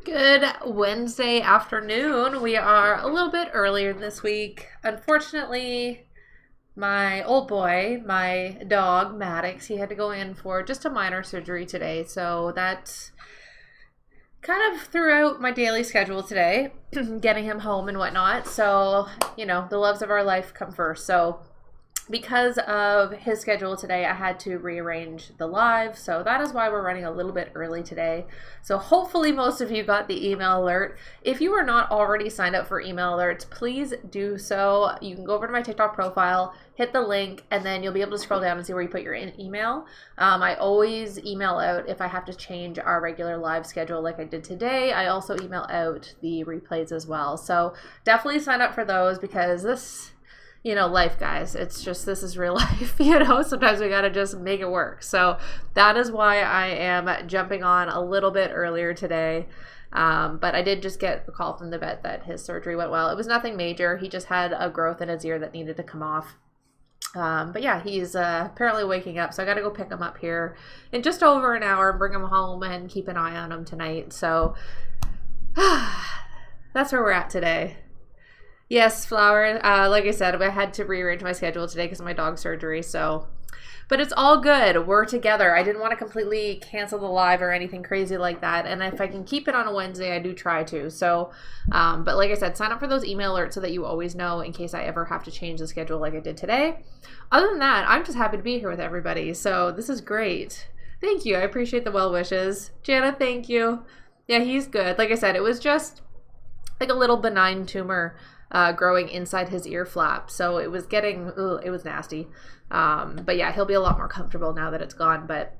Good Wednesday afternoon. We are a little bit earlier this week. Unfortunately, my old boy, my dog, Maddox, he had to go in for just a minor surgery today. So that kind of threw out my daily schedule today, getting him home and whatnot. So, the loves of our life come first. So because of his schedule today, I had to rearrange the live, so that is why we're running a little bit early today. So hopefully most of you got the email alert. If you are not already signed up for email alerts, please do so. You can go over to my TikTok profile, hit the link, and then you'll be able to scroll down and see where you put your email. I always email out if I have to change our regular live schedule like I did today. I also email out the replays as well. So definitely sign up for those because this... life, guys, it's just, this is real life, sometimes we gotta just make it work. So that is why I am jumping on a little bit earlier today. But I did just get a call from the vet that his surgery went well. It was nothing major. He just had a growth in his ear that needed to come off. But yeah, he's apparently waking up, so I gotta go pick him up here in just over an hour and bring him home and keep an eye on him tonight. So that's where we're at today. Yes, Flower. Like I said, I had to rearrange my schedule today because of my dog surgery. But it's all good. We're together. I didn't want to completely cancel the live or anything crazy like that. And if I can keep it on a Wednesday, I do try to. So, but like I said, sign up for those email alerts so that you always know in case I ever have to change the schedule like I did today. Other than that, I'm just happy to be here with everybody. So this is great. Thank you. I appreciate the well wishes. Jana, thank you. Yeah, he's good. Like I said, it was just like a little benign tumor growing inside his ear flap. So it was getting, it was nasty. But yeah, he'll be a lot more comfortable now that it's gone. But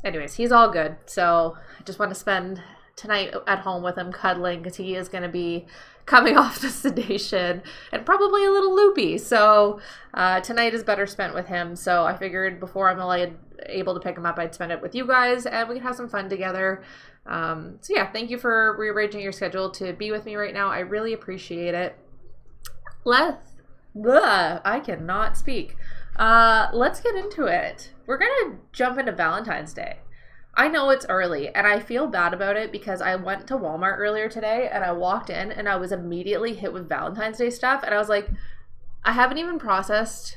anyways, he's all good. So I just want to spend tonight at home with him cuddling because he is going to be coming off the sedation and probably a little loopy. So tonight is better spent with him. So I figured before I'm able to pick him up, I'd spend it with you guys and we can have some fun together. So yeah, thank you for rearranging your schedule to be with me right now. I really appreciate it. I cannot speak. Let's get into it. We're gonna jump into Valentine's Day. I know it's early and I feel bad about it because I went to Walmart earlier today and I walked in and I was immediately hit with Valentine's Day stuff and I was like, I haven't even processed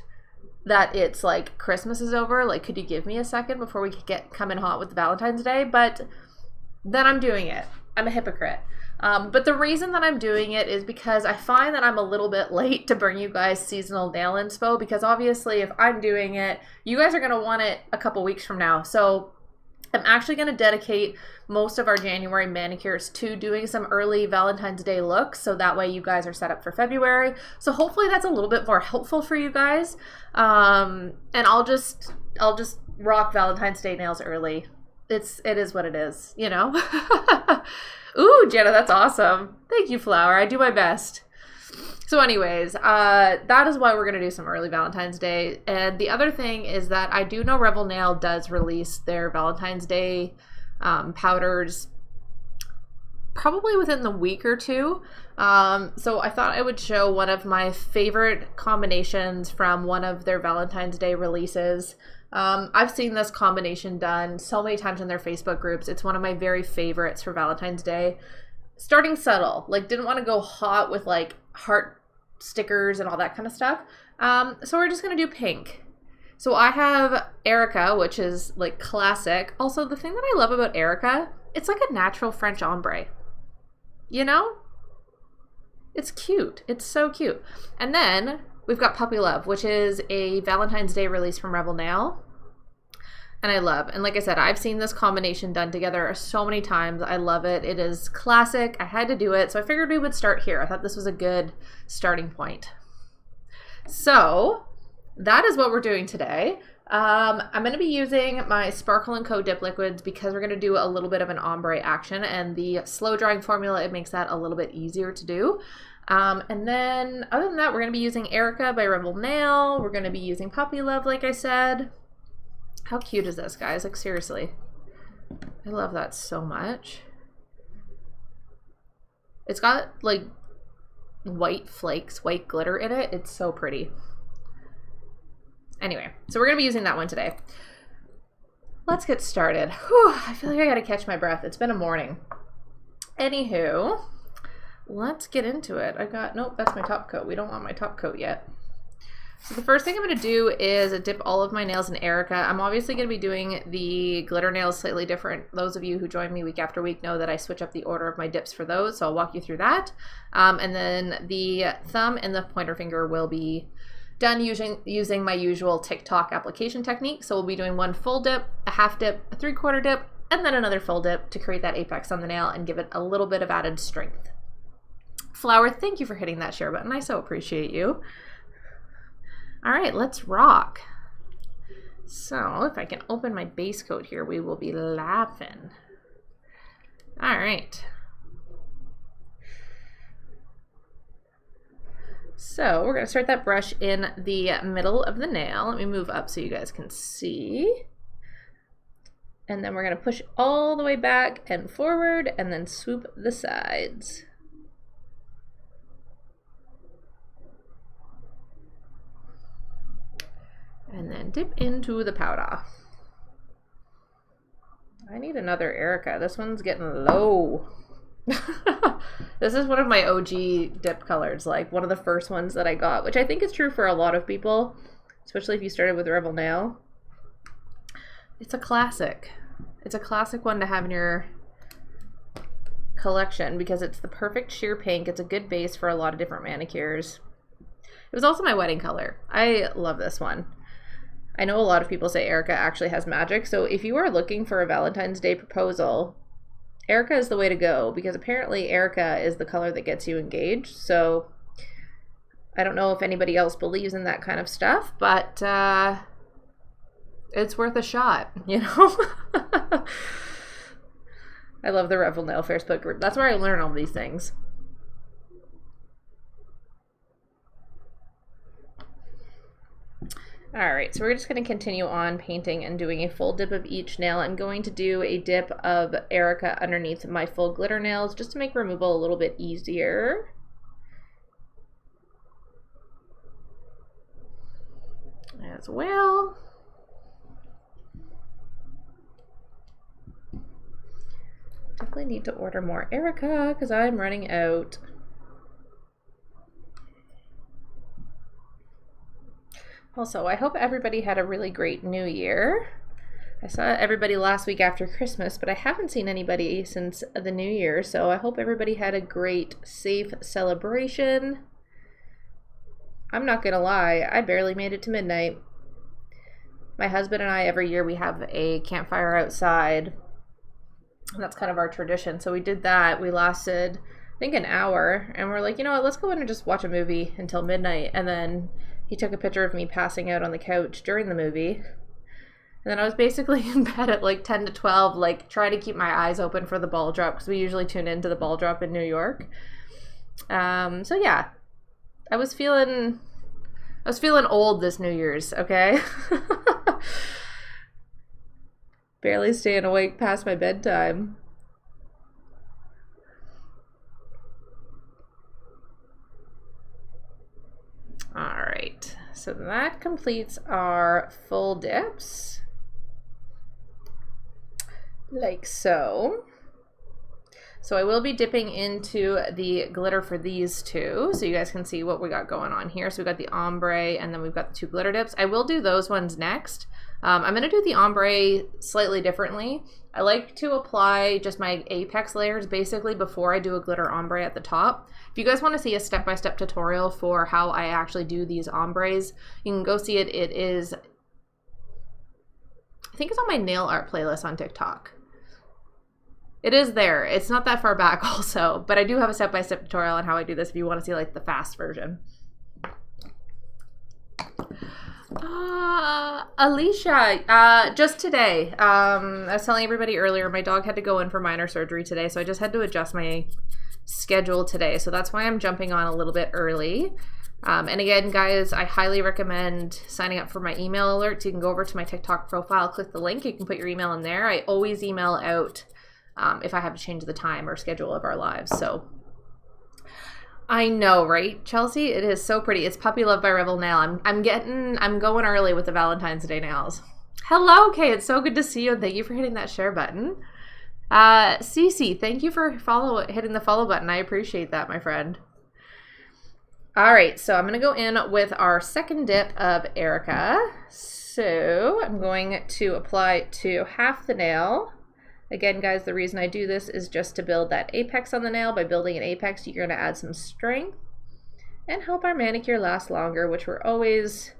that it's like Christmas is over. Like, could you give me a second before we get coming hot with Valentine's Day? But then I'm doing it. I'm a hypocrite. But the reason that I'm doing it is because I find that I'm a little bit late to bring you guys seasonal nail inspo because obviously if I'm doing it, you guys are going to want it a couple weeks from now. So I'm actually going to dedicate most of our January manicures to doing some early Valentine's Day looks. So that way you guys are set up for February. So hopefully that's a little bit more helpful for you guys. And I'll just rock Valentine's Day nails early. It is what it is, Ooh, Jenna, that's awesome. Thank you, Flower. I do my best. So anyways, that is why we're going to do some early Valentine's Day. And the other thing is that I do know Rebel Nail does release their Valentine's Day powders probably within the week or two. So I thought I would show one of my favorite combinations from one of their Valentine's Day releases. I've seen this combination done so many times in their Facebook groups. It's one of my very favorites for Valentine's Day. Starting subtle, didn't want to go hot with heart stickers and all that kind of stuff. So we're just going to do pink. So I have Erica, which is classic. Also, the thing that I love about Erica, it's like a natural French ombre. It's cute. It's so cute. And then we've got Puppy Love, which is a Valentine's Day release from Rebel Nail. And I love. And like I said, I've seen this combination done together so many times. I love it. It is classic. I had to do it. So I figured we would start here. I thought this was a good starting point. So that is what we're doing today. I'm going to be using my Sparkle & Co. dip liquids because we're going to do a little bit of an ombre action. And the slow drying formula, it makes that a little bit easier to do. And then other than that, we're going to be using Erica by Rebel Nail. We're going to be using Puppy Love, like I said. How cute is this, guys? Seriously. I love that so much. It's got, white flakes, white glitter in it. It's so pretty. Anyway, so we're going to be using that one today. Let's get started. Whew, I feel like I got to catch my breath. It's been a morning. Anywho, let's get into it. I got, nope, that's my top coat. We don't want my top coat yet. So the first thing I'm going to do is dip all of my nails in Erica. I'm obviously going to be doing the glitter nails slightly different. Those of you who join me week after week know that I switch up the order of my dips for those, so I'll walk you through that. And then the thumb and the pointer finger will be done using my usual TikTok application technique. So we'll be doing one full dip, a half dip, a 3/4 dip, and then another full dip to create that apex on the nail and give it a little bit of added strength. Flower, thank you for hitting that share button. I so appreciate you. All right, let's rock. So if I can open my base coat here, we will be laughing. All right. So we're going to start that brush in the middle of the nail. Let me move up so you guys can see. And then we're going to push all the way back and forward and then swoop the sides. And then dip into the powder. I need another Erica. This one's getting low. This is one of my OG dip colors, like one of the first ones that I got, which I think is true for a lot of people, especially if you started with Rebel Nail. It's a classic. It's a classic one to have in your collection because it's the perfect sheer pink. It's a good base for a lot of different manicures. It was also my wedding color. I love this one. I know a lot of people say Erica actually has magic, so if you are looking for a Valentine's Day proposal, Erica is the way to go because apparently Erica is the color that gets you engaged. So I don't know if anybody else believes in that kind of stuff, but it's worth a shot, you know? I love the Revel Nail Facebook group. That's where I learn all these things. Alright, so we're just going to continue on painting and doing a full dip of each nail. I'm going to do a dip of Erica underneath my full glitter nails just to make removal a little bit easier. As well. Definitely need to order more Erica because I'm running out. Also, I hope everybody had a really great New Year. I saw everybody last week after Christmas, but I haven't seen anybody since the New Year, so I hope everybody had a great, safe celebration. I'm not gonna lie, I barely made it to midnight. My husband and I, every year we have a campfire outside. That's kind of our tradition, so we did that. We lasted, I think, an hour, and we're like, you know what, let's go in and just watch a movie until midnight, and then he took a picture of me passing out on the couch during the movie. And then I was basically in bed at like 10 to 12, like trying to keep my eyes open for the ball drop because we usually tune into the ball drop in New York. So yeah, I was feeling old this New Year's, okay? Barely staying awake past my bedtime. Alright, so that completes our full dips, like so. So I will be dipping into the glitter for these two, so you guys can see what we got going on here. So we got the ombre, and then we've got the two glitter dips. I will do those ones next. I'm going to do the ombre slightly differently. I like to apply just my apex layers basically before I do a glitter ombre at the top. If you guys want to see a step-by-step tutorial for how I actually do these ombres, you can go see it. It is, I think it's on my nail art playlist on TikTok. It is there. It's not that far back also, but I do have a step-by-step tutorial on how I do this if you want to see like the fast version. Alicia, just today. I was telling everybody earlier, my dog had to go in for minor surgery today, so I just had to adjust my schedule today. So that's why I'm jumping on a little bit early. And again, guys, I highly recommend signing up for my email alerts. You can go over to my TikTok profile, click the link. You can put your email in there. I always email out if I have to change the time or schedule of our lives. So I know, right, Chelsea? It is so pretty. It's Puppy Love by Rebel Nail. I'm going early with the Valentine's Day nails. Hello, Kay. It's so good to see you. Thank you for hitting that share button. Cece, thank you for hitting the follow button. I appreciate that, my friend. All right, so I'm going to go in with our second dip of Erica. So I'm going to apply to half the nail. Again, guys, the reason I do this is just to build that apex on the nail. By building an apex, you're going to add some strength and help our manicure last longer, which we're always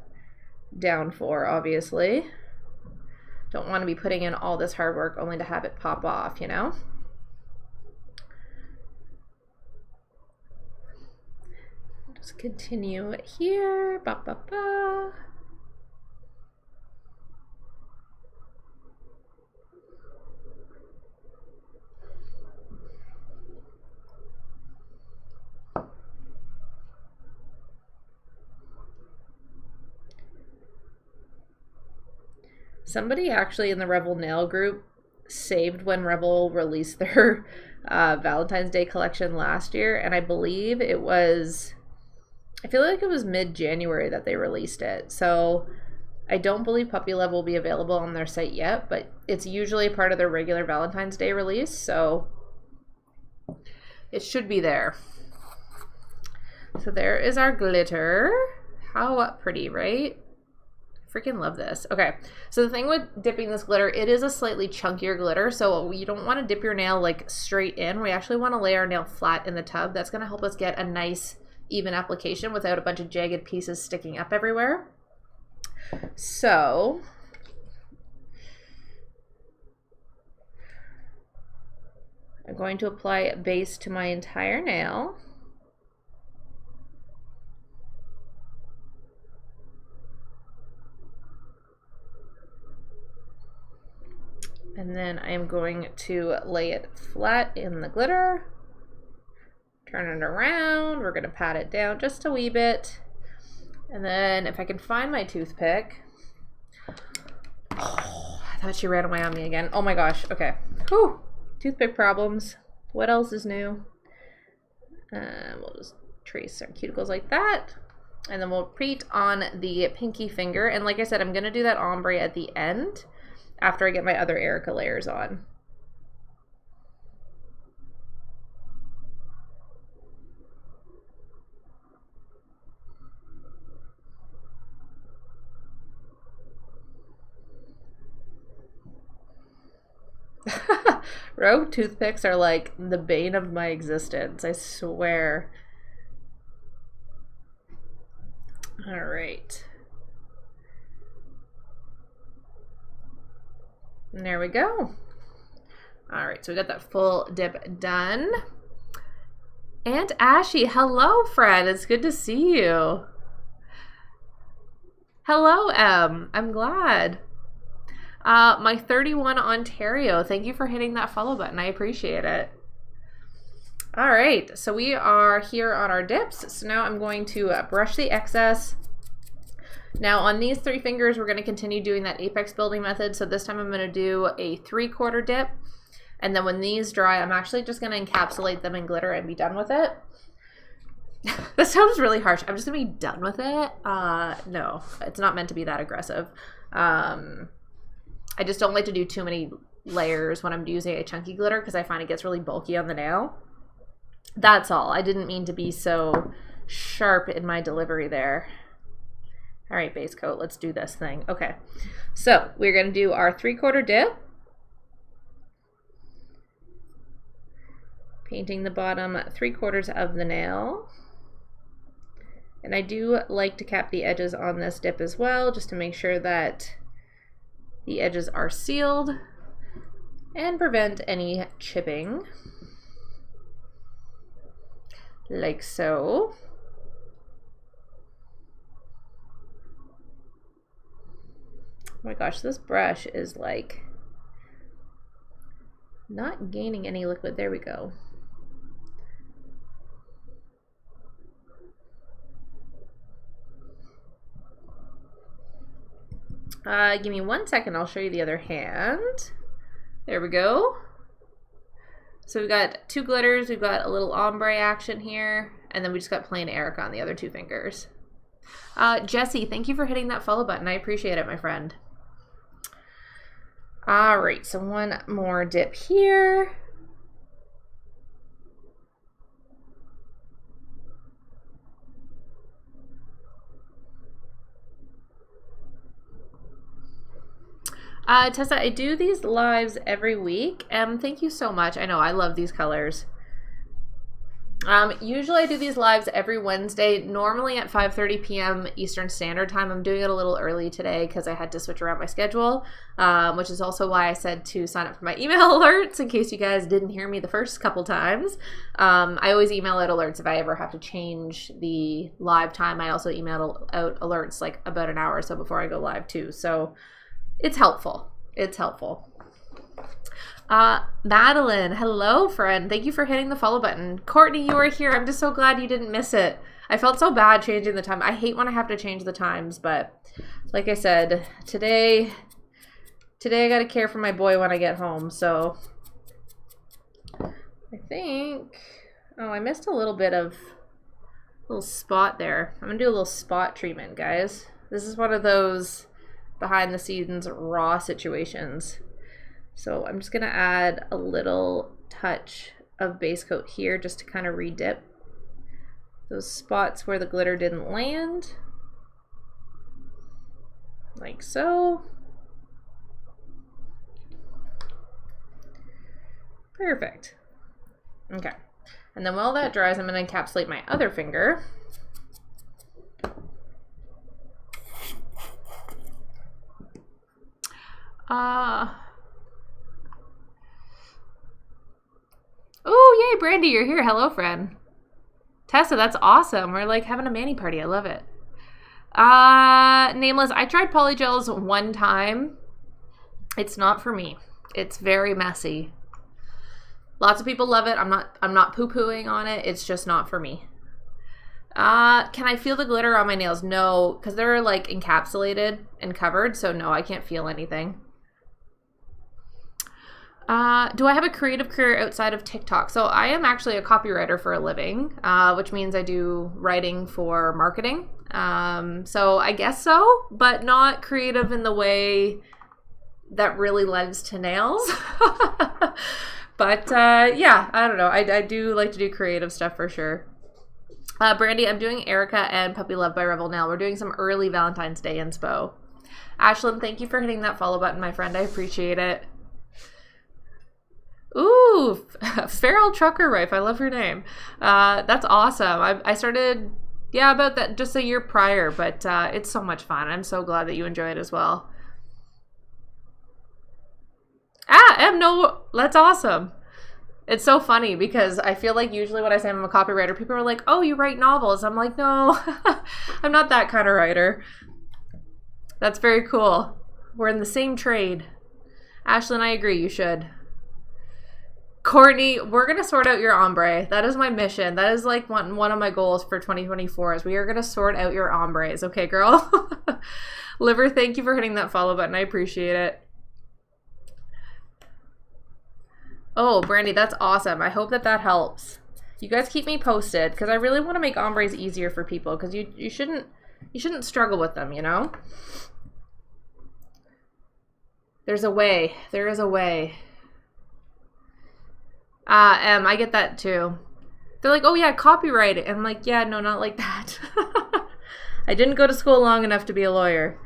down for, obviously. Don't want to be putting in all this hard work only to have it pop off, you know? Just continue here. Ba, ba, ba. Somebody actually in the Rebel Nail group saved when Rebel released their Valentine's Day collection last year, and I believe it was, I feel like it was mid-January that they released it. So I don't believe Puppy Love will be available on their site yet, but it's usually part of their regular Valentine's Day release, so it should be there. So there is our glitter. How pretty, right? Freaking love this. Okay, so the thing with dipping this glitter, it is a slightly chunkier glitter, so you don't want to dip your nail like straight in. We actually want to lay our nail flat in the tub. That's going to help us get a nice even application without a bunch of jagged pieces sticking up everywhere. So I'm going to apply a base to my entire nail. And then I'm going to lay it flat in the glitter, turn it around, we're gonna pat it down just a wee bit. And then if I can find my toothpick, oh, I thought she ran away on me again. Oh my gosh, okay. Whew, toothpick problems. What else is new? We'll just trace our cuticles like that. And then we'll repeat on the pinky finger. And like I said, I'm gonna do that ombre at the end, after I get my other Erica layers on. Rogue toothpicks are like the bane of my existence, I swear. All right. And there we go. All right, so we got that full dip done. And Ashy, hello, Fred. It's good to see you. Hello, Em. I'm glad. My 31 Ontario, thank you for hitting that follow button. I appreciate it. All right, so we are here on our dips. So now I'm going to brush the excess. Now on these 3 fingers, we're going to continue doing that apex building method. So this time I'm going to do a 3/4 dip. And then when these dry, I'm actually just going to encapsulate them in glitter and be done with it. This sounds really harsh. I'm just going to be done with it. No, it's not meant to be that aggressive. I just don't like to do too many layers when I'm using a chunky glitter because I find it gets really bulky on the nail. That's all. I didn't mean to be so sharp in my delivery there. All right, base coat, let's do this thing. Okay, so we're gonna do our 3/4 dip. Painting the bottom 3/4 of the nail. And I do like to cap the edges on this dip as well, just to make sure that the edges are sealed and prevent any chipping. Like so. Oh my gosh, this brush is like not gaining any liquid. There we go. Give me 1 second, I'll show you the other hand. There we go. So we've got 2 glitters, we've got a little ombre action here, and then we just got plain Erica on the other 2 fingers. Jesse, thank you for hitting that follow button. I appreciate it, my friend. All right, so one more dip here. Tessa, I do these lives every week. Thank you so much. I know, I love these colors. Usually I do these lives every Wednesday, normally at 5:30 p.m. Eastern Standard Time. I'm doing it a little early today because I had to switch around my schedule, which is also why I said to sign up for my email alerts in case you guys didn't hear me the first couple times. I always email out alerts if I ever have to change the live time. I also email out alerts like about an hour or so before I go live too. So it's helpful. It's helpful. Madeline, hello friend. Thank you for hitting the follow button. Courtney, you are here. I'm just so glad you didn't miss it. I felt so bad changing the time. I hate when I have to change the times, but like I said, today I gotta care for my boy when I get home, so I think, oh, I missed a little bit of little spot there. I'm gonna do a little spot treatment, guys. This is one of those behind the scenes raw situations. So I'm just going to add a little touch of base coat here just to kind of re-dip those spots where the glitter didn't land. Like so. Perfect. Okay. And then while that dries, I'm going to encapsulate my other finger. Oh, yay, Brandy, you're here. Hello, friend. Tessa, that's awesome. We're like having a mani party. I love it. Nameless, I tried polygels one time. It's not for me. It's very messy. Lots of people love it. I'm not poo-pooing on it. It's just not for me. Can I feel the glitter on my nails? No, because they're like encapsulated and covered, so no, I can't feel anything. Do I have a creative career outside of TikTok? So I am actually a copywriter for a living, which means I do writing for marketing. So I guess so, but not creative in the way that really lends to nails. But yeah, I don't know. I do like to do creative stuff for sure. Brandy, I'm doing Erica and Puppy Love by Rebel Nail. We're doing some early Valentine's Day inspo. Ashlyn, thank you for hitting that follow button, my friend. I appreciate it. Ooh, Feral Trucker Rife. I love her name. That's awesome. I started, yeah, about that just a year prior, but it's so much fun. I'm so glad that you enjoy it as well. No, that's awesome. It's so funny because I feel like usually when I say I'm a copywriter, people are like, oh, you write novels. I'm like, no, I'm not that kind of writer. That's very cool. We're in the same trade. Ashlyn, I agree. You should. Courtney, we're going to sort out your ombre. That is my mission. That is like one of my goals for 2024 is we are going to sort out your ombres. Okay, girl? Liver, thank you for hitting that follow button. I appreciate it. Oh, Brandy, that's awesome. I hope that helps. You guys keep me posted because I really want to make ombres easier for people because you shouldn't struggle with them, you know? There's a way. There is a way. I get that too. They're like, oh yeah, copyright it. And I'm like, yeah, no, not like that. I didn't go to school long enough to be a lawyer.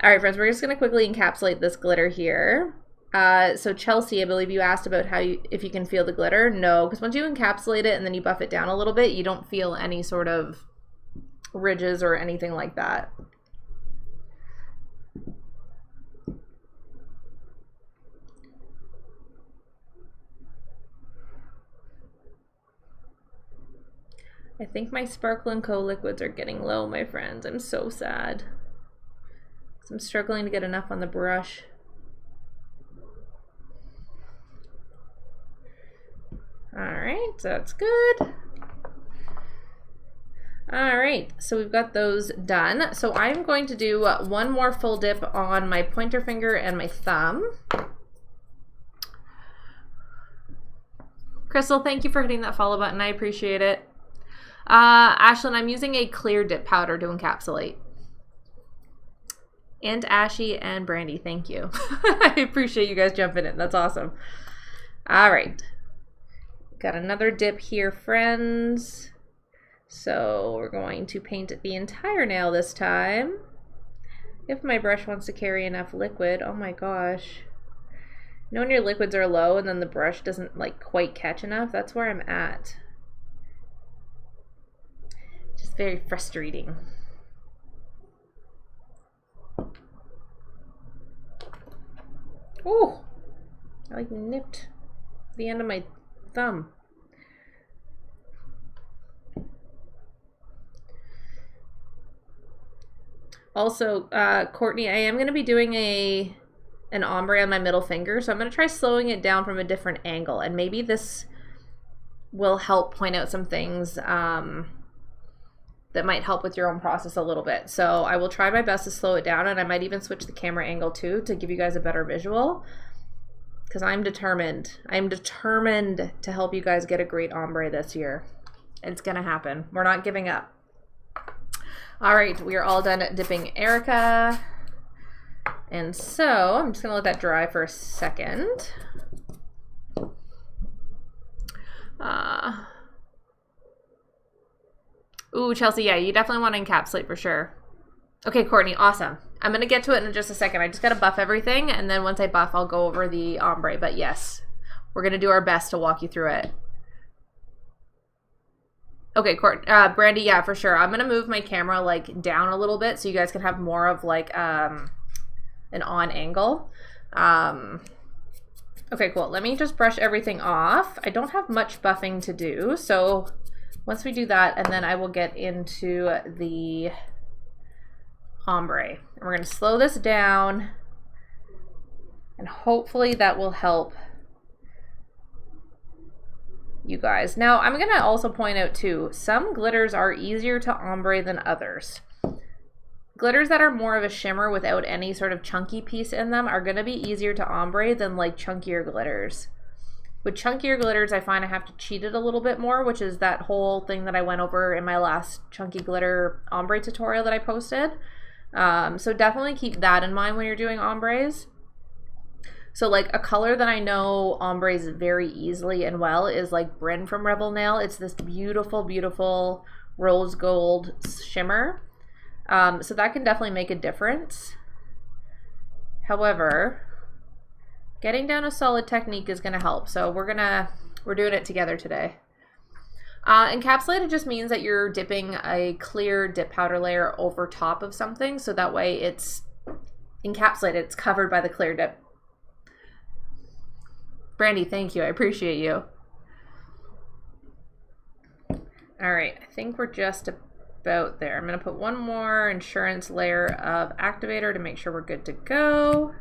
All right, friends, we're just going to quickly encapsulate this glitter here. So Chelsea, I believe you asked about if you can feel the glitter. No, because once you encapsulate it and then you buff it down a little bit, you don't feel any sort of ridges or anything like that. I think my Sparkle & Co. liquids are getting low, my friends. I'm so sad. I'm struggling to get enough on the brush. All right, so that's good. All right, so we've got those done. So I'm going to do one more full dip on my pointer finger and my thumb. Crystal, thank you for hitting that follow button. I appreciate it. Ashlyn, I'm using a clear dip powder to encapsulate. And Ashy and Brandy, thank you. I appreciate you guys jumping in. That's awesome. All right. Got another dip here, friends. So we're going to paint the entire nail this time. If my brush wants to carry enough liquid. Oh my gosh. You know when your liquids are low and then the brush doesn't like quite catch enough? That's where I'm at. Just very frustrating. Oh, I like nipped the end of my thumb. Also, Courtney, I am going to be doing an ombre on my middle finger, so I'm going to try slowing it down from a different angle, and maybe this will help point out some things that might help with your own process a little bit. So I will try my best to slow it down, and I might even switch the camera angle too to give you guys a better visual, because I'm determined. I'm determined to help you guys get a great ombre this year. It's going to happen. We're not giving up. All right, we are all done dipping Erica. And so I'm just gonna let that dry for a second. Ooh, Chelsea, yeah, you definitely want to encapsulate for sure. Okay, Courtney, awesome. I'm gonna get to it in just a second. I just gotta buff everything, and then once I buff, I'll go over the ombre. But yes, we're gonna do our best to walk you through it. Okay, Brandy, yeah, for sure. I'm gonna move my camera like down a little bit so you guys can have more of like an on angle. Okay, cool. Let me just brush everything off. I don't have much buffing to do, so once we do that, and then I will get into the ombre. And we're gonna slow this down, and hopefully that will help you guys. Now, I'm gonna also point out too, some glitters are easier to ombre than others. Glitters that are more of a shimmer without any sort of chunky piece in them are gonna be easier to ombre than like chunkier glitters. With chunkier glitters, I find I have to cheat it a little bit more, which is that whole thing that I went over in my last chunky glitter ombre tutorial that I posted. So definitely keep that in mind when you're doing ombres. So like a color that I know ombres very easily and well is like Bryn from Rebel Nail. It's this beautiful, beautiful rose gold shimmer. So that can definitely make a difference. However, getting down a solid technique is gonna help. So we're doing it together today. Encapsulated just means that you're dipping a clear dip powder layer over top of something, so that way it's encapsulated, it's covered by the clear dip. Brandy, thank you. I appreciate you. All right, I think we're just about there. I'm going to put one more insurance layer of activator to make sure we're good to go.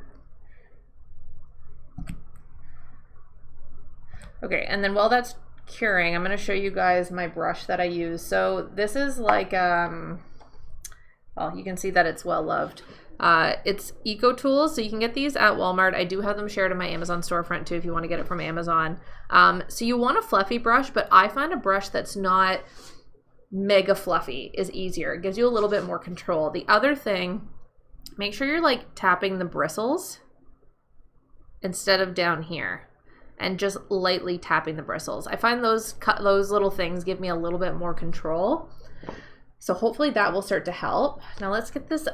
Okay, and then while that's curing, I'm going to show you guys my brush that I use. So this is like, well, you can see that it's well loved. It's Eco Tools, so you can get these at Walmart. I do have them shared in my Amazon storefront too if you want to get it from Amazon. So you want a fluffy brush, but I find a brush that's not mega fluffy is easier. It gives you a little bit more control. The other thing, make sure you're like tapping the bristles instead of down here, and just lightly tapping the bristles. I find those little things give me a little bit more control. So hopefully that will start to help. Now let's get this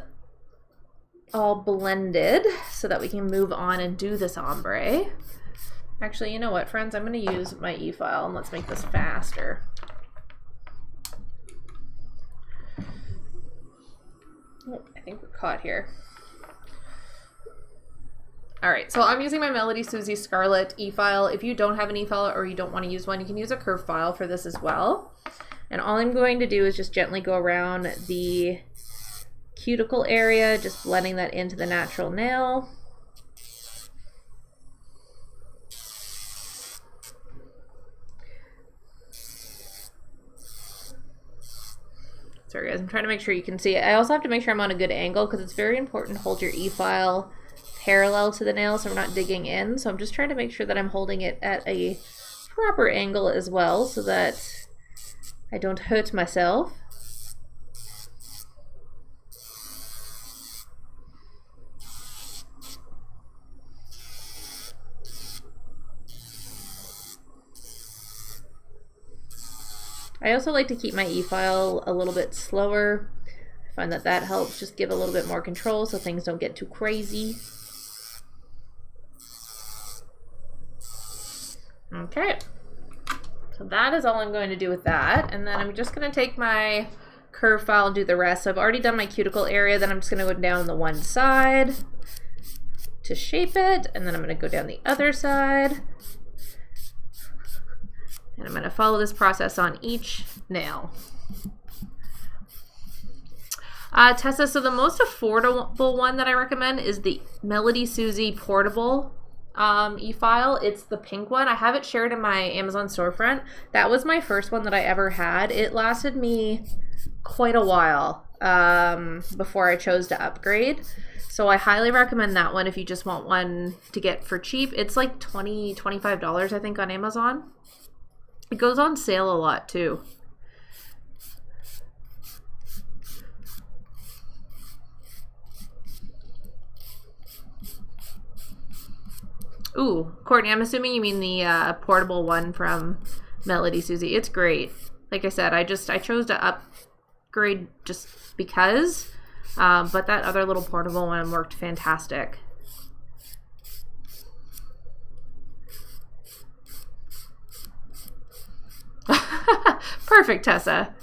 all blended so that we can move on and do this ombre. Actually, you know what, friends? I'm going to use my e-file and let's make this faster. Oh, I think we're caught here. All right, so I'm using my Melody Susie Scarlet e-file. If you don't have an e-file or you don't want to use one, you can use a curved file for this as well. And all I'm going to do is just gently go around the cuticle area, just blending that into the natural nail. Sorry guys, I'm trying to make sure you can see it. I also have to make sure I'm on a good angle because it's very important to hold your e-file parallel to the nail so we're not digging in. So I'm just trying to make sure that I'm holding it at a proper angle as well so that I don't hurt myself. I also like to keep my e-file a little bit slower. I find that that helps just give a little bit more control so things don't get too crazy. Okay, so that is all I'm going to do with that, and then I'm just going to take my curve file and do the rest. So I've already done my cuticle area, then I'm just going to go down the one side to shape it, and then I'm going to go down the other side, and I'm going to follow this process on each nail. Tessa, so the most affordable one that I recommend is the Melody Susie Portable e-file. It's the pink one. I have it shared in my Amazon storefront. That was my first one that I ever had. It lasted me quite a while before I chose to upgrade. So I highly recommend that one if you just want one to get for cheap. It's like $20, $25 I think on Amazon. It goes on sale a lot too. Ooh, Courtney, I'm assuming you mean the portable one from Melody Susie. It's great. Like I said, I chose to upgrade just because, but that other little portable one worked fantastic. Perfect, Tessa.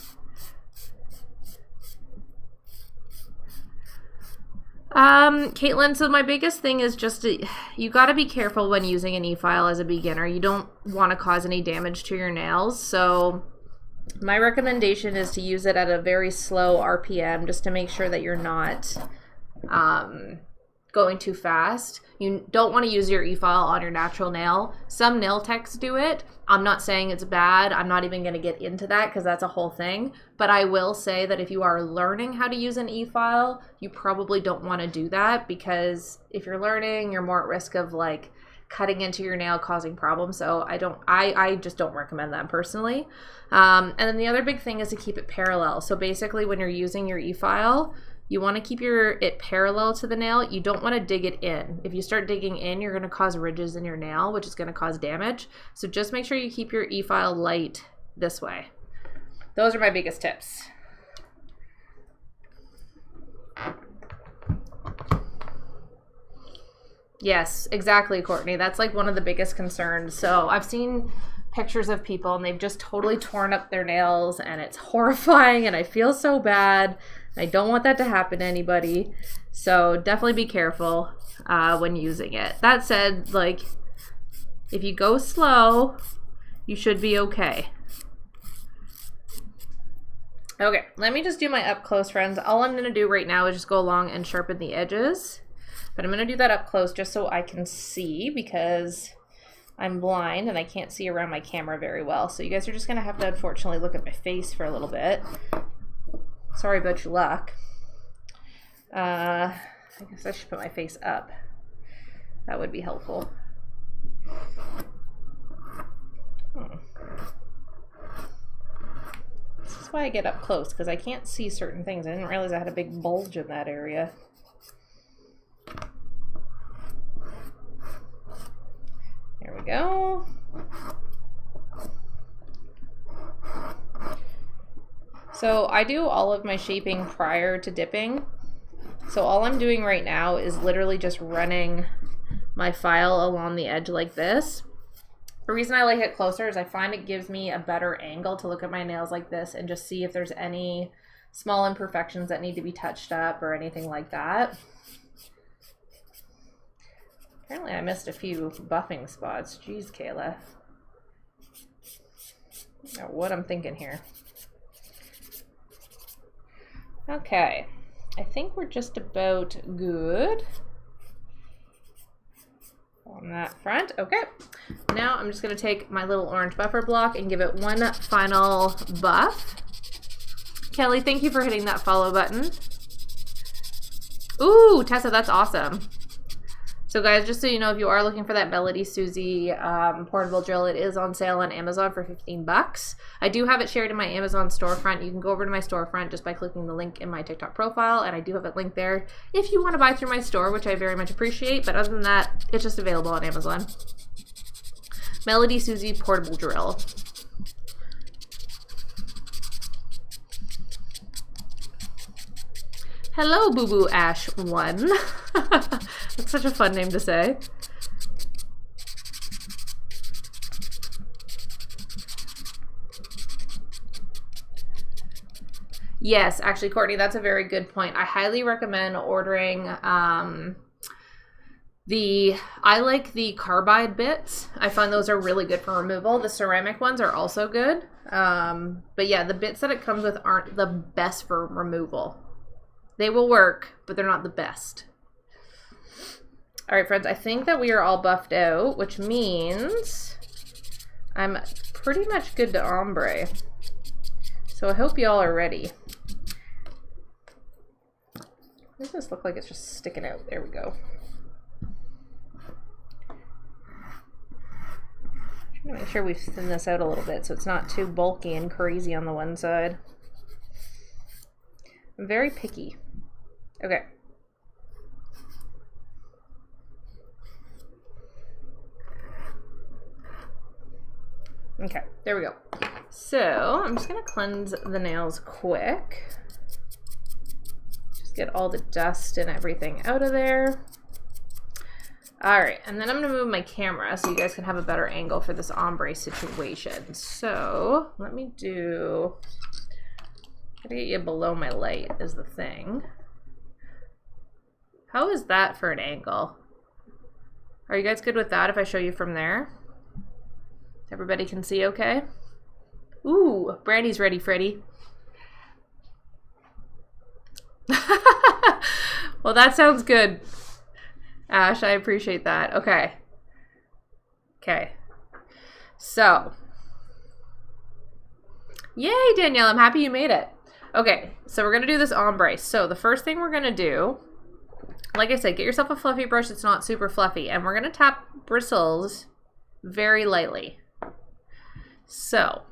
Caitlin, so my biggest thing is just you got to be careful when using an e-file as a beginner. You don't want to cause any damage to your nails, so my recommendation is to use it at a very slow RPM just to make sure that you're not going too fast. You don't want to use your e-file on your natural nail. Some nail techs do it. I'm not saying it's bad. I'm not even going to get into that because that's a whole thing. But I will say that if you are learning how to use an e-file, you probably don't want to do that, because if you're learning, you're more at risk of like cutting into your nail, causing problems. So I just don't recommend that personally. And then the other big thing is to keep it parallel. So basically when you're using your e-file, you want to keep it parallel to the nail. You don't want to dig it in. If you start digging in, you're going to cause ridges in your nail, which is going to cause damage. So just make sure you keep your e-file light this way. Those are my biggest tips. Yes, exactly, Courtney. That's like one of the biggest concerns. So I've seen pictures of people and they've just totally torn up their nails and it's horrifying and I feel so bad. I don't want that to happen to anybody. So definitely be careful when using it. That said, like, if you go slow, you should be okay. Okay, let me just do my up close, friends. All I'm gonna do right now is just go along and sharpen the edges. But I'm gonna do that up close just so I can see, because I'm blind and I can't see around my camera very well. So you guys are just gonna have to unfortunately look at my face for a little bit. Sorry about your luck. I guess I should put my face up. That would be helpful. This is why I get up close, because I can't see certain things. I didn't realize I had a big bulge in that area. There we go. So I do all of my shaping prior to dipping. So all I'm doing right now is literally just running my file along the edge like this. The reason I like it closer is I find it gives me a better angle to look at my nails like this and just see if there's any small imperfections that need to be touched up or anything like that. Apparently I missed a few buffing spots. Jeez, Kayla. I don't know what I'm thinking here. Okay, I think we're just about good on that front. Okay, now I'm just gonna take my little orange buffer block and give it one final buff. Kelly, thank you for hitting that follow button. Ooh, Tessa, that's awesome. So guys, just so you know, if you are looking for that Melody Susie portable drill, it is on sale on Amazon for 15 bucks. I do have it shared in my Amazon storefront. You can go over to my storefront just by clicking the link in my TikTok profile, and I do have it linked there if you want to buy through my store, which I very much appreciate. But other than that, it's just available on Amazon. Melody Susie portable drill. Hello, Boo Boo Ash 1. That's such a fun name to say. Yes, actually, Courtney, that's a very good point. I highly recommend ordering I like the carbide bits. I find those are really good for removal. The ceramic ones are also good. But yeah, the bits that it comes with aren't the best for removal. They will work, but they're not the best. All right, friends, I think that we are all buffed out, which means I'm pretty much good to ombre. So I hope y'all are ready. Does this look like it's just sticking out? There we go. Trying to make sure we thin this out a little bit so it's not too bulky and crazy on the one side. I'm very picky. Okay. Okay, there we go. So I'm just gonna cleanse the nails quick. Just get all the dust and everything out of there. All right, and then I'm gonna move my camera so you guys can have a better angle for this ombre situation. So let me do, gotta get you below my light is the thing. How is that for an angle? Are you guys good with that if I show you from there? Everybody can see okay? Ooh, Brandy's ready, Freddie. Well, that sounds good, Ash. I appreciate that. Okay. Okay. So. Yay, Danielle. I'm happy you made it. Okay, so we're going to do this ombre. So the first thing we're going to do, like I said, get yourself a fluffy brush that's not super fluffy. And we're going to tap bristles very lightly. So,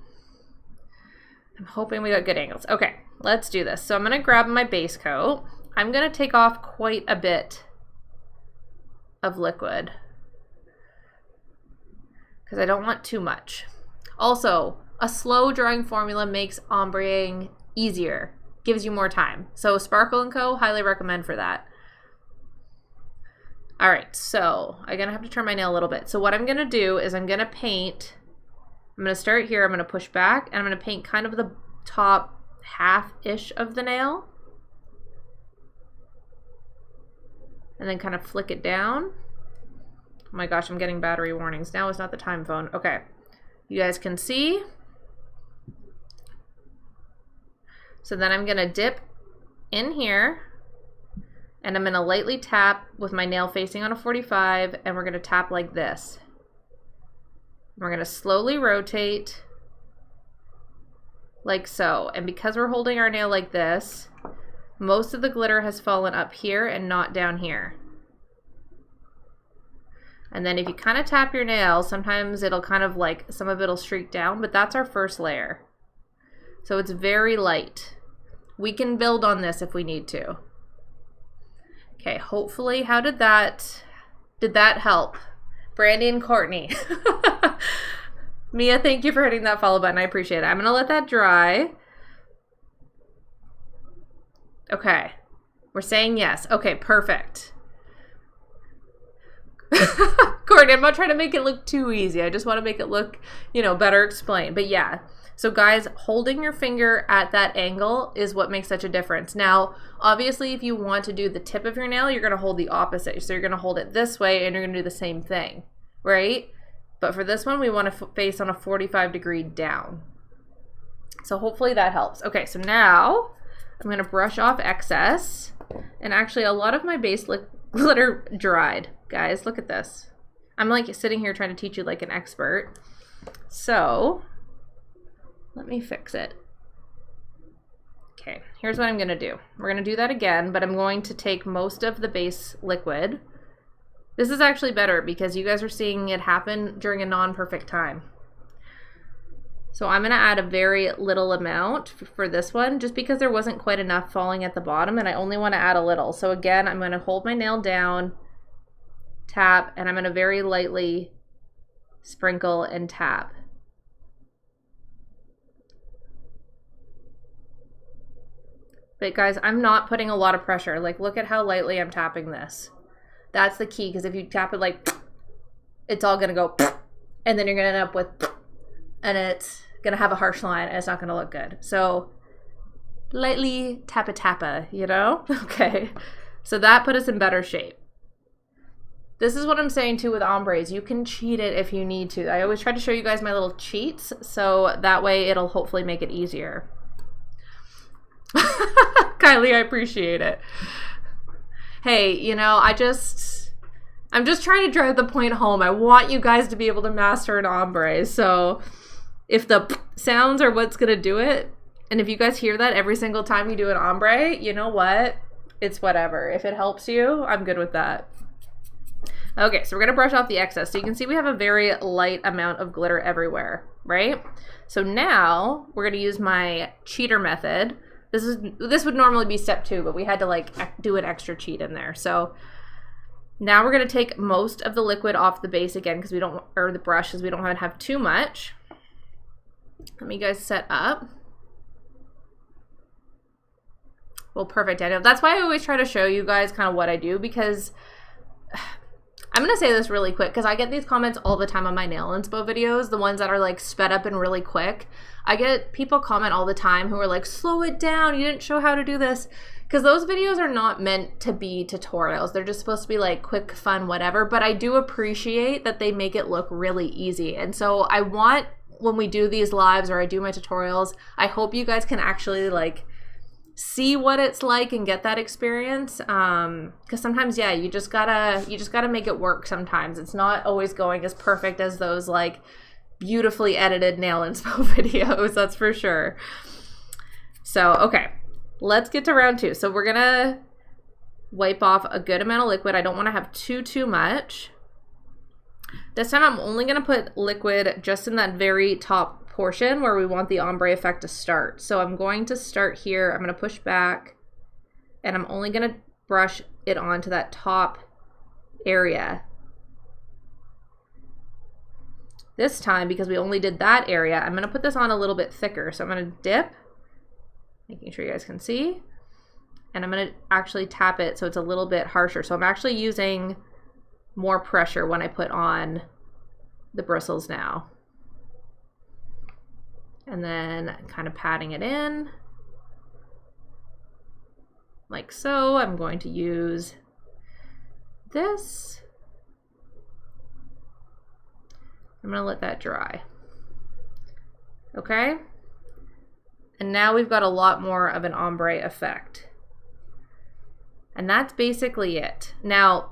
I'm hoping we got good angles. Okay, let's do this. So I'm going to grab my base coat. I'm going to take off quite a bit of liquid because I don't want too much. Also, a slow drying formula makes ombreing easier, gives you more time. So Sparkle & Co. highly recommend for that. All right, so I'm going to have to turn my nail a little bit. So what I'm going to do is I'm going to paint. I'm going to start here, I'm going to push back, and I'm going to paint kind of the top half-ish of the nail. And then kind of flick it down. Oh my gosh, I'm getting battery warnings. Now is not the time, phone. Okay, you guys can see. So then I'm going to dip in here, and I'm going to lightly tap with my nail facing on a 45, and we're going to tap like this. We're going to slowly rotate like so. And because we're holding our nail like this, most of the glitter has fallen up here and not down here. And then if you kind of tap your nail, sometimes it'll kind of like, some of it'll streak down, but that's our first layer. So it's very light. We can build on this if we need to. Okay, hopefully, did that help? Brandy and Courtney. Mia, thank you for hitting that follow button. I appreciate it. I'm going to let that dry. Okay. We're saying yes. Okay, perfect. Courtney, I'm not trying to make it look too easy. I just want to make it look, you know, better explained. But yeah. So guys, holding your finger at that angle is what makes such a difference. Now, obviously, if you want to do the tip of your nail, you're going to hold the opposite. So you're going to hold it this way and you're going to do the same thing, right? But for this one, we want to face on a 45-degree down. So hopefully that helps. Okay, so now I'm going to brush off excess. And actually, a lot of my base glitter dried. Guys, look at this. I'm like sitting here trying to teach you like an expert. So let me fix it. Okay, here's what I'm going to do. We're going to do that again, but I'm going to take most of the base liquid. This is actually better because you guys are seeing it happen during a non-perfect time. So I'm going to add a very little amount for this one just because there wasn't quite enough falling at the bottom and I only want to add a little. So again, I'm going to hold my nail down, tap, and I'm going to very lightly sprinkle and tap. But guys, I'm not putting a lot of pressure. Like, look at how lightly I'm tapping this. That's the key, because if you tap it like, it's all going to go, and then you're going to end up with, and it's going to have a harsh line, and it's not going to look good. So, lightly tappa, you know? Okay. So that put us in better shape. This is what I'm saying too with ombres. You can cheat it if you need to. I always try to show you guys my little cheats, so that way it'll hopefully make it easier. Kylie, I appreciate it. Hey, you know, I'm just trying to drive the point home. I want you guys to be able to master an ombre. So if the sounds are what's going to do it, and if you guys hear that every single time you do an ombre, you know what? It's whatever. If it helps you, I'm good with that. Okay, so we're going to brush off the excess. So you can see we have a very light amount of glitter everywhere, right? So now we're going to use my cheater method. This would normally be step 2, but we had to like do an extra cheat in there. So now we're going to take most of the liquid off the base again, because we don't, or the brush, because we don't want to have too much. Let me guys set up. Well, perfect, Daniel. That's why I always try to show you guys kind of what I do, because I'm going to say this really quick, because I get these comments all the time on my nail inspo videos, the ones that are like sped up and really quick. I get people comment all the time who are like, slow it down, you didn't show how to do this. Because those videos are not meant to be tutorials. They're just supposed to be like quick, fun, whatever. But I do appreciate that they make it look really easy. And so I want, when we do these lives or I do my tutorials, I hope you guys can actually like see what it's like and get that experience, because sometimes, yeah, you just gotta make it work. Sometimes it's not always going as perfect as those like beautifully edited nail inspo videos, that's for sure. So okay, let's get to round 2. So we're gonna wipe off a good amount of liquid. I don't want to have too much. This time I'm only gonna put liquid just in that very top portion where we want the ombre effect to start. So I'm going to start here. I'm going to push back, and I'm only going to brush it onto that top area. This time, because we only did that area, I'm going to put this on a little bit thicker. So I'm going to dip, making sure you guys can see, and I'm going to actually tap it so it's a little bit harsher. So I'm actually using more pressure when I put on the bristles now. And then kind of patting it in like so. I'm going to use this. I'm going to let that dry. Okay. And now we've got a lot more of an ombre effect. And that's basically it. Now,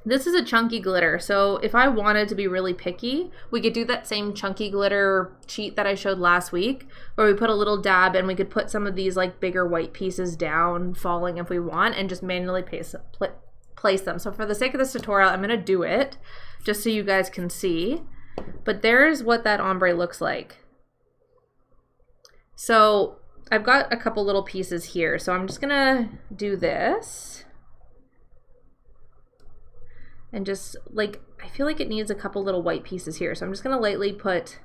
this is a chunky glitter, so if I wanted to be really picky, we could do that same chunky glitter cheat that I showed last week, where we put a little dab and we could put some of these like bigger white pieces down, falling if we want, and just manually place them. So for the sake of this tutorial, I'm going to do it just so you guys can see. But there's what that ombre looks like. So I've got a couple little pieces here, so I'm just going to do this. And just like, I feel like it needs a couple little white pieces here. So I'm just gonna lightly put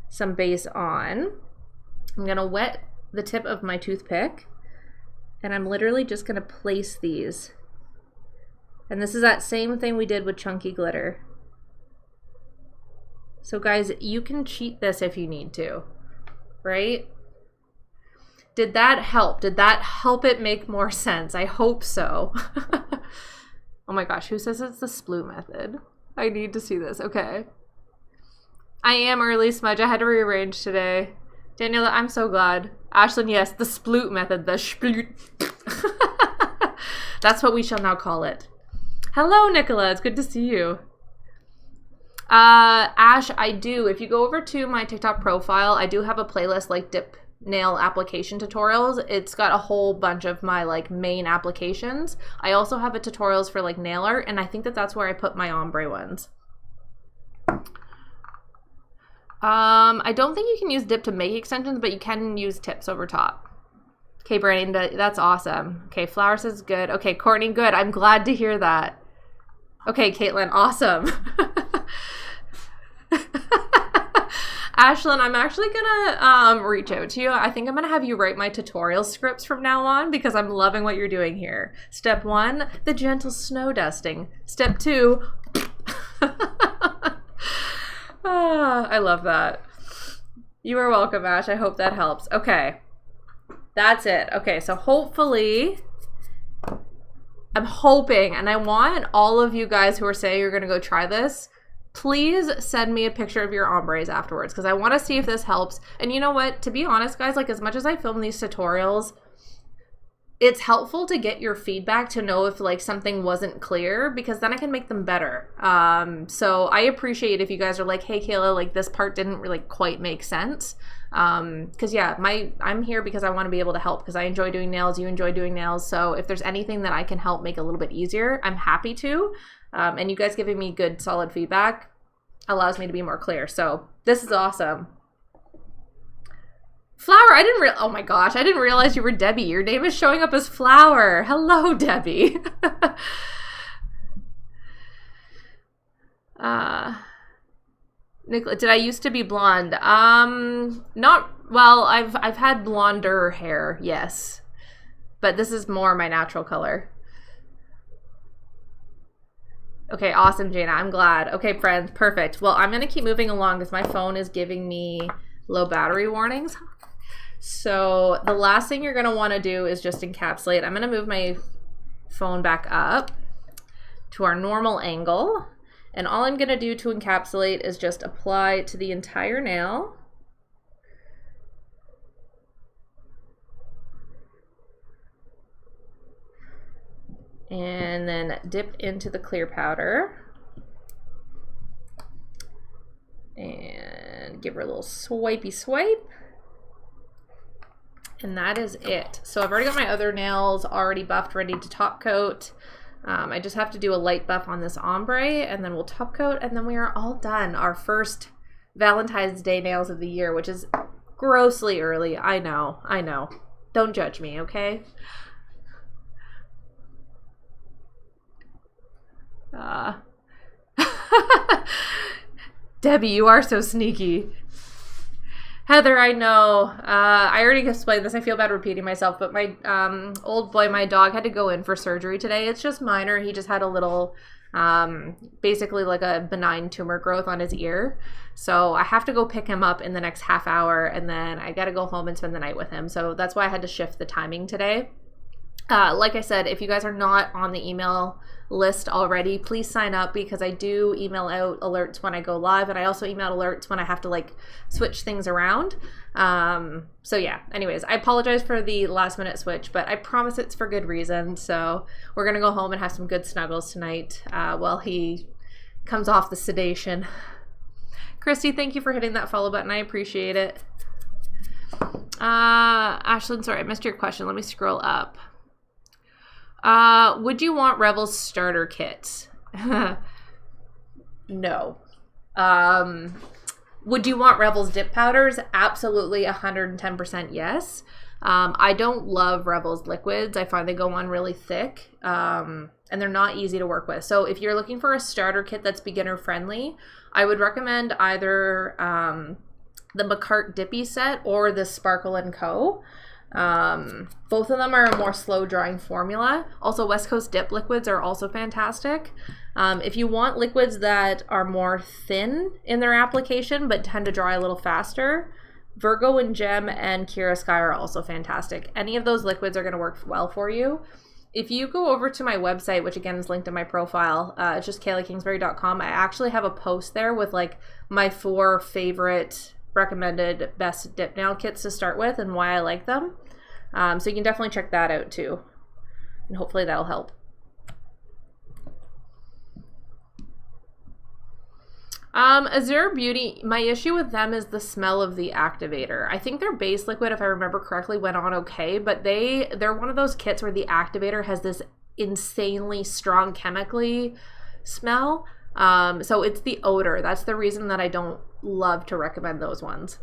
some base on. I'm gonna wet the tip of my toothpick, and I'm literally just gonna place these. And this is that same thing we did with chunky glitter. So guys, you can cheat this if you need to, right? Did that help? Did that help it make more sense? I hope so. Oh my gosh, who says it's the sploot method? I need to see this. Okay. I am early, Smudge. I had to rearrange today. Daniela, I'm so glad. Ashlyn, yes, the sploot method. The sploot. That's what we shall now call it. Hello, Nicola. It's good to see you. Ash, I do. If you go over to my TikTok profile, I do have a playlist like dip nail application tutorials. It's got a whole bunch of my like main applications. I also have a tutorials for like nail art, and I think that that's where I put my ombre ones. I don't think you can use dip to make extensions, but you can use tips over top. Okay, Brandon, that's awesome. Okay, Flower says good. Okay, Courtney, good. I'm glad to hear that. Okay, Caitlin, awesome. Ashlyn, I'm actually gonna reach out to you. I think I'm gonna have you write my tutorial scripts from now on because I'm loving what you're doing here. Step 1, the gentle snow dusting. Step 2, I love that. You are welcome, Ash. I hope that helps. Okay, that's it. Okay, so hopefully, I'm hoping, and I want all of you guys who are saying you're gonna go try this, please send me a picture of your ombres afterwards because I want to see if this helps. And you know what? To be honest, guys, like as much as I film these tutorials, it's helpful to get your feedback to know if like something wasn't clear because then I can make them better. So I appreciate if you guys are like, hey, Kayla, like this part didn't really quite make sense. Because yeah, I'm here because I want to be able to help because I enjoy doing nails. You enjoy doing nails. So if there's anything that I can help make a little bit easier, I'm happy to. And you guys giving me good, solid feedback allows me to be more clear. So this is awesome. Flower, oh my gosh, I didn't realize you were Debbie. Your name is showing up as Flower. Hello, Debbie. Nicola, did I used to be blonde? Well, I've had blonder hair, yes. But this is more my natural color. Okay, awesome, Jana. I'm glad. Okay, friends, perfect. Well, I'm going to keep moving along because my phone is giving me low battery warnings. So the last thing you're going to want to do is just encapsulate. I'm going to move my phone back up to our normal angle. And all I'm going to do to encapsulate is just apply to the entire nail. And then dip into the clear powder and give her a little swipey swipe. And that is it. So I've already got my other nails already buffed, ready to top coat. I just have to do a light buff on this ombre and then we'll top coat and then we are all done. Our first Valentine's Day nails of the year, which is grossly early. I know. Don't judge me, okay? Debbie, you are so sneaky. Heather, I know. I already explained this. I feel bad repeating myself, but my old boy, my dog, had to go in for surgery today. It's just minor. He just had a little, basically like a benign tumor growth on his ear. So I have to go pick him up in the next half hour, and then I got to go home and spend the night with him. So that's why I had to shift the timing today. Like I said, if you guys are not on the email list already, please sign up because I do email out alerts when I go live, and I also email alerts when I have to like switch things around. So yeah, anyways, I apologize for the last minute switch, but I promise it's for good reason. So we're gonna go home and have some good snuggles tonight while he comes off the sedation. Christy, thank you for hitting that follow button. I appreciate it. Ashlyn, sorry, I missed your question. Let me scroll up. Would you want Revel's starter kits? No. Would you want Revel's dip powders? Absolutely, 110% yes. I don't love Revel's liquids. I find they go on really thick, and they're not easy to work with. So if you're looking for a starter kit that's beginner friendly, I would recommend either the McCart Dippy set or the Sparkle & Co. Both of them are a more slow drying formula. Also, West Coast dip liquids are also fantastic. If you want liquids that are more thin in their application but tend to dry a little faster, Virgo and Gem and Kira Sky are also fantastic. Any of those liquids are going to work well for you. If you go over to my website, which again is linked in my profile, it's just kaylakingsbury.com, I actually have a post there with like my 4 favorite recommended best dip nail kits to start with and why I like them. So you can definitely check that out too. And hopefully that'll help. Azure Beauty, my issue with them is the smell of the activator. I think their base liquid, if I remember correctly, went on okay, but they're one of those kits where the activator has this insanely strong chemically smell. So it's the odor. That's the reason that I don't love to recommend those ones.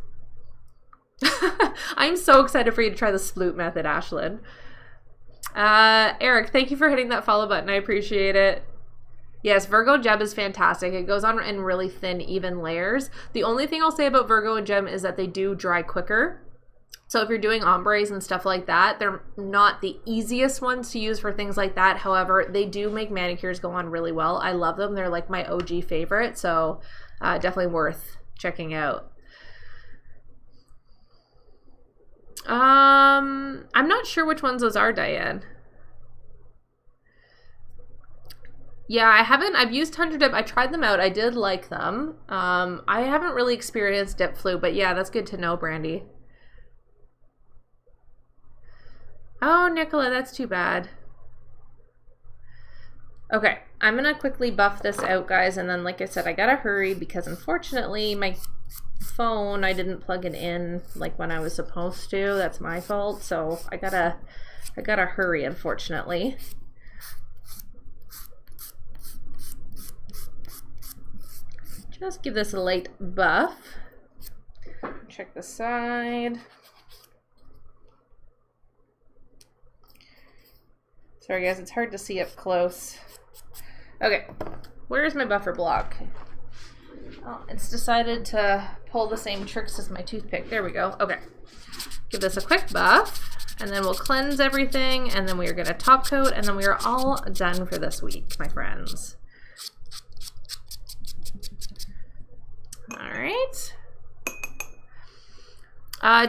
I'm so excited for you to try the sploot method, Ashlyn. Eric, thank you for hitting that follow button. I appreciate it. Yes, Virgo Gem is fantastic. It goes on in really thin, even layers. The only thing I'll say about Virgo and Gem is that they do dry quicker. So if you're doing ombres and stuff like that, they're not the easiest ones to use for things like that. However, they do make manicures go on really well. I love them. They're like my OG favorite. So definitely worth checking out. I'm not sure which ones those are, Diane. Yeah, I've used Tundra Dip. I tried them out. I did like them. I haven't really experienced dip flu, but yeah, that's good to know, Brandy. Oh, Nicola, that's too bad. Okay, I'm gonna quickly buff this out, guys, and then like I said, I gotta hurry because unfortunately my phone, I didn't plug it in like when I was supposed to. That's my fault, so I gotta hurry, unfortunately. Just give this a light buff. Check the side. Sorry guys, it's hard to see up close. Okay, where's my buffer block? Oh, it's decided to pull the same tricks as my toothpick. There we go. Okay, give this a quick buff, and then we'll cleanse everything, and then we are gonna top coat, and then we are all done for this week, my friends. All right.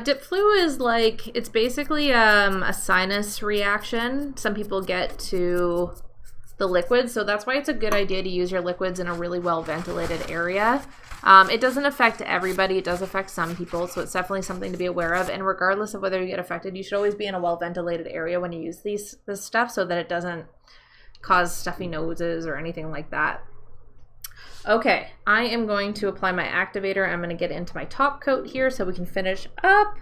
Dip flu is like, it's basically a sinus reaction some people get to the liquids, so that's why it's a good idea to use your liquids in a really well ventilated area. It doesn't affect everybody, it does affect some people, so it's definitely something to be aware of, and regardless of whether you get affected, you should always be in a well ventilated area when you use this stuff so that it doesn't cause stuffy noses or anything like that. Okay, I am going to apply my activator. I'm going to get into my top coat here so we can finish up.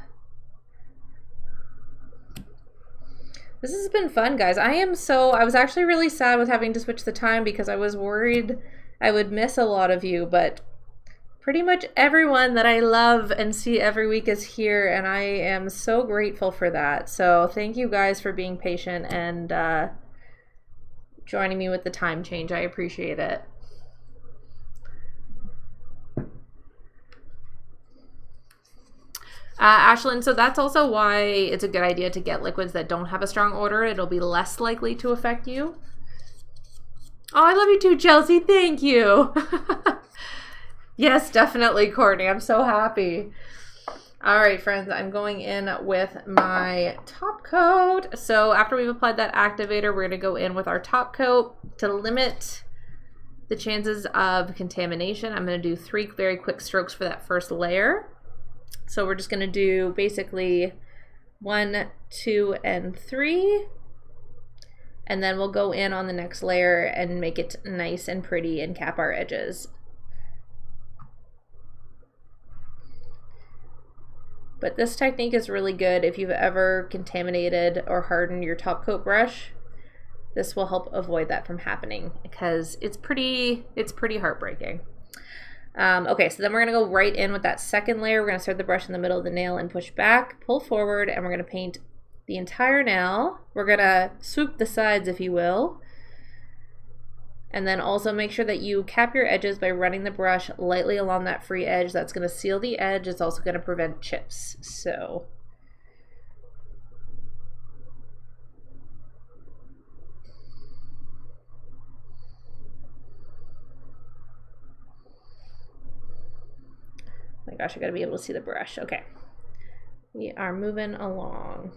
This has been fun, guys. I was actually really sad with having to switch the time because I was worried I would miss a lot of you, but pretty much everyone that I love and see every week is here, and I am so grateful for that. So thank you guys for being patient and joining me with the time change. I appreciate it. Ashlyn, so that's also why it's a good idea to get liquids that don't have a strong odor. It'll be less likely to affect you. Oh, I love you too, Chelsea. Thank you. Yes, definitely, Courtney. I'm so happy. All right, friends, I'm going in with my top coat. So after we've applied that activator, we're going to go in with our top coat to limit the chances of contamination. I'm going to do 3 very quick strokes for that first layer. So we're just going to do basically 1, 2, and 3. And then we'll go in on the next layer and make it nice and pretty and cap our edges. But this technique is really good if you've ever contaminated or hardened your top coat brush. This will help avoid that from happening because it's pretty heartbreaking. Okay, so then we're going to go right in with that second layer. We're going to start the brush in the middle of the nail and push back, pull forward, and we're going to paint the entire nail. We're going to swoop the sides, if you will. And then also make sure that you cap your edges by running the brush lightly along that free edge. That's going to seal the edge. It's also going to prevent chips. So oh my gosh, I gotta be able to see the brush. Okay, we are moving along.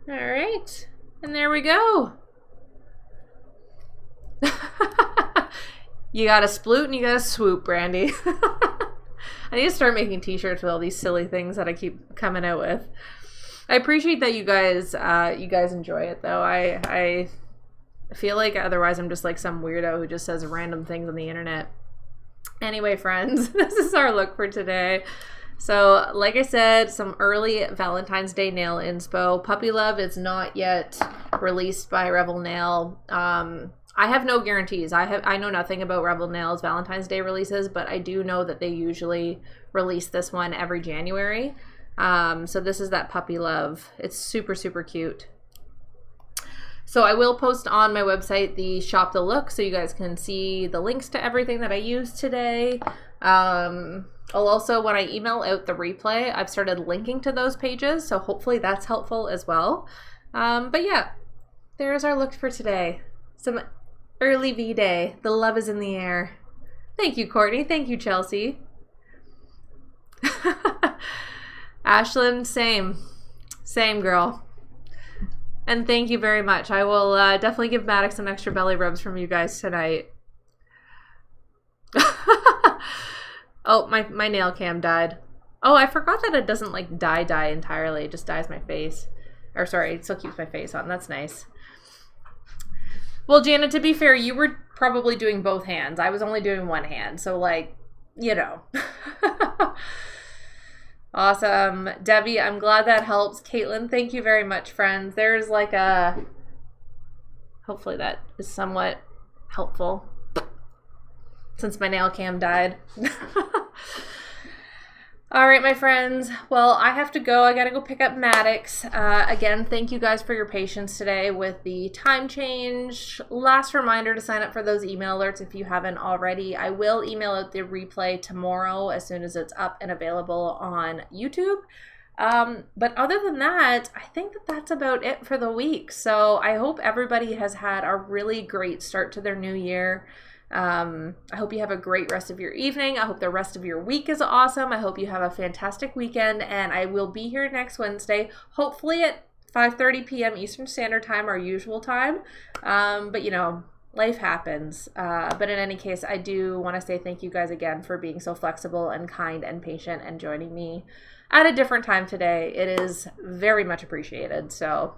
All right. And there we go. You got a sploot and you got a swoop, Brandy. I need to start making t-shirts with all these silly things that I keep coming out with. I appreciate that you guys enjoy it though. I feel like otherwise I'm just like some weirdo who just says random things on the internet. Anyway, friends, this is our look for today. So, like I said, some early Valentine's Day nail inspo. Puppy Love is not yet released by Rebel Nail. I have no guarantees. I know nothing about Rebel Nail's Valentine's Day releases, but I do know that they usually release this one every January. So this is that Puppy Love. It's super, super cute. So I will post on my website the shop the look so you guys can see the links to everything that I used today. I'll also, when I email out the replay, I've started linking to those pages, so hopefully that's helpful as well. But yeah, there's our look for today. Some early V-Day. The love is in the air. Thank you, Courtney. Thank you, Chelsea. Ashlyn, same. Same, girl. And thank you very much. I will definitely give Maddox some extra belly rubs from you guys tonight. Oh, my nail cam died. Oh, I forgot that it doesn't like dye entirely. It just dyes my face. Or sorry, it still keeps my face on. That's nice. Well, Jana, to be fair, you were probably doing both hands. I was only doing one hand. So like, you know. Awesome. Debbie, I'm glad that helps. Caitlin, thank you very much, friends. There's like a... Hopefully that is somewhat helpful. Since my nail cam died. All right, my friends. Well, I have to go. I got to go pick up Maddox. Again, thank you guys for your patience today with the time change. Last reminder to sign up for those email alerts if you haven't already. I will email out the replay tomorrow as soon as it's up and available on YouTube. But other than that, I think that that's about it for the week. So I hope everybody has had a really great start to their new year. I hope you have a great rest of your evening. I hope the rest of your week is awesome. I hope you have a fantastic weekend, and I will be here next Wednesday, hopefully at 5:30 p.m. Eastern Standard Time, our usual time. But you know, life happens. But in any case, I do want to say thank you guys again for being so flexible and kind and patient and joining me at a different time today. It is very much appreciated. So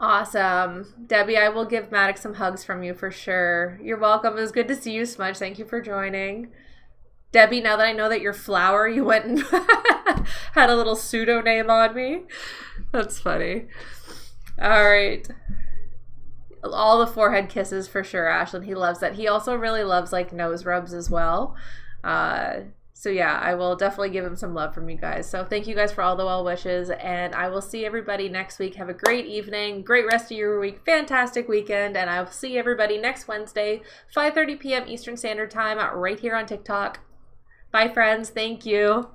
awesome. Debbie, I will give Maddox some hugs from you for sure. You're welcome. It was good to see you, Smudge. Thank you for joining. Debbie, now that I know that you're Flower, you went and had a little pseudo name on me. That's funny. All right. All the forehead kisses for sure, Ashlyn. He loves that. He also really loves like nose rubs as well. So yeah, I will definitely give him some love from you guys. So thank you guys for all the well wishes, and I will see everybody next week. Have a great evening, great rest of your week, fantastic weekend, and I will see everybody next Wednesday, 5:30 p.m. Eastern Standard Time, right here on TikTok. Bye, friends. Thank you.